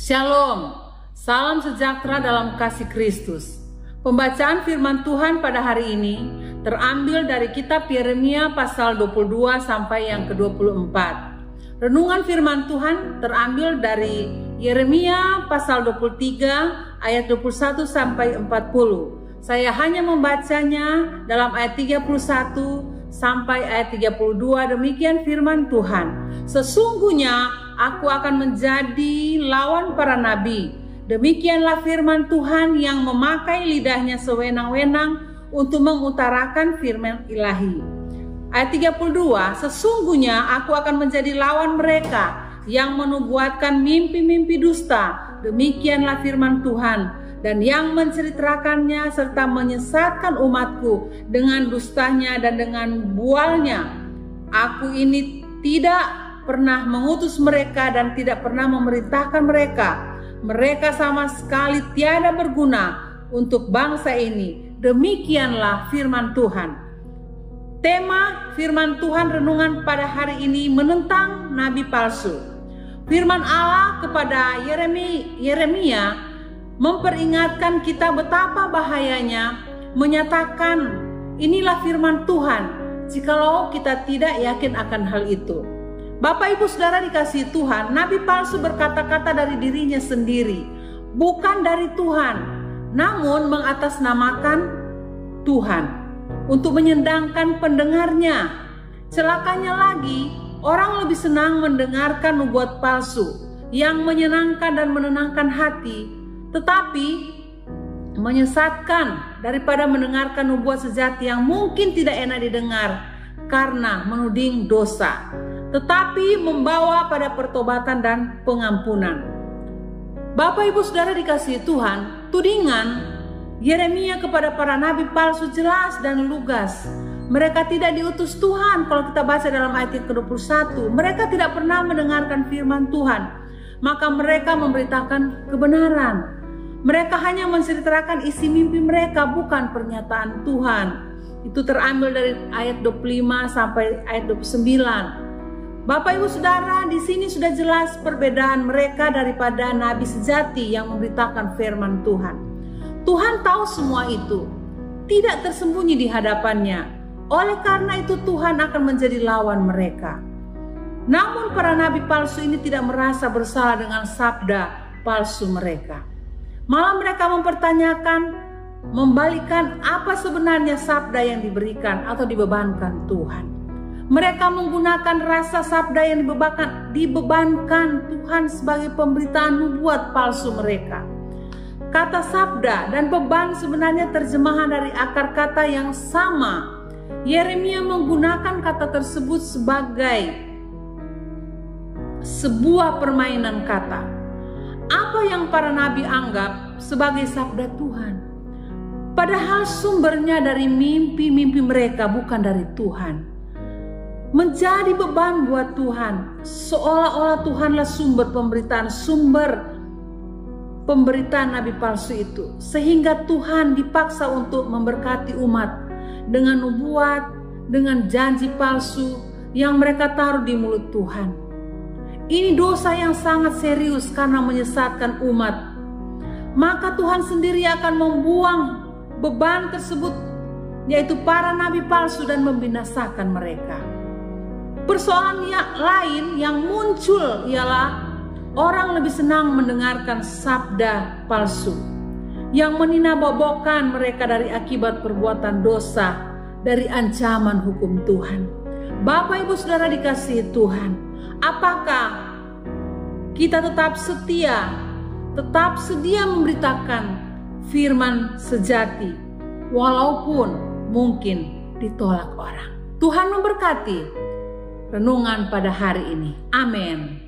Shalom, salam sejahtera dalam kasih Kristus. Pembacaan firman Tuhan pada hari ini terambil dari kitab Yeremia pasal 22 sampai yang ke-24. Renungan firman Tuhan terambil dari Yeremia pasal 23 ayat 21 sampai 40. Saya hanya membacanya dalam ayat 31 sampai ayat 32. Demikian firman Tuhan. Sesungguhnya aku akan menjadi lawan para nabi. Demikianlah firman Tuhan yang memakai lidahnya sewenang-wenang untuk mengutarakan firman ilahi. Ayat 32, sesungguhnya aku akan menjadi lawan mereka yang menubuatkan mimpi-mimpi dusta. Demikianlah firman Tuhan, dan yang menceritakannya serta menyesatkan umatku dengan dustanya dan dengan bualnya. Aku ini tidak pernah mengutus mereka dan tidak pernah memerintahkan mereka. Mereka sama sekali tiada berguna untuk bangsa ini. Demikianlah firman Tuhan. Tema firman Tuhan renungan pada hari ini menentang nabi palsu. Firman Allah kepada Yeremia memperingatkan kita betapa bahayanya menyatakan inilah firman Tuhan jikalau kita tidak yakin akan hal itu. Bapak Ibu Saudara dikasihi Tuhan, nabi palsu berkata-kata dari dirinya sendiri, bukan dari Tuhan, namun mengatasnamakan Tuhan untuk menyenangkan pendengarnya. Celakanya lagi, orang lebih senang mendengarkan nubuat palsu yang menyenangkan dan menenangkan hati, tetapi menyesatkan daripada mendengarkan nubuat sejati yang mungkin tidak enak didengar karena menuding dosa, tetapi membawa pada pertobatan dan pengampunan. Bapak Ibu Saudara dikasihi Tuhan, tudingan Yeremia kepada para nabi palsu jelas dan lugas. Mereka tidak diutus Tuhan. Kalau kita baca dalam ayat yang ke-21, mereka tidak pernah mendengarkan firman Tuhan, maka mereka memberitakan kebenaran. Mereka hanya menceritakan isi mimpi mereka, bukan pernyataan Tuhan. Itu terambil dari ayat 25 sampai ayat 29. Bapak Ibu Saudara, di sini sudah jelas perbedaan mereka daripada nabi sejati yang memberitakan firman Tuhan. Tuhan tahu semua itu, tidak tersembunyi di hadapannya. Oleh karena itu Tuhan akan menjadi lawan mereka. Namun para nabi palsu ini tidak merasa bersalah dengan sabda palsu mereka. Malah mereka mempertanyakan, membalikan apa sebenarnya sabda yang diberikan atau dibebankan Tuhan. Mereka menggunakan rasa sabda yang dibebankan Tuhan sebagai pemberitaan nubuat palsu mereka. Kata sabda dan beban sebenarnya terjemahan dari akar kata yang sama. Yeremia menggunakan kata tersebut sebagai sebuah permainan kata. Apa yang para nabi anggap sebagai sabda Tuhan, padahal sumbernya dari mimpi-mimpi mereka, bukan dari Tuhan. Menjadi beban buat Tuhan, seolah-olah Tuhanlah sumber pemberitaan nabi palsu itu, sehingga Tuhan dipaksa untuk memberkati umat dengan nubuat, dengan janji palsu yang mereka taruh di mulut Tuhan. Ini dosa yang sangat serius karena menyesatkan umat. Maka Tuhan sendiri akan membuang beban tersebut, yaitu para nabi palsu, dan membinasakan mereka. Persoalan lain yang muncul ialah orang lebih senang mendengarkan sabda palsu yang meninabobokan mereka dari akibat perbuatan dosa, dari ancaman hukum Tuhan. Bapak Ibu Saudara dikasihi Tuhan, apakah kita tetap sedia memberitakan firman sejati walaupun mungkin ditolak orang? Tuhan memberkati renungan pada hari ini. Amin.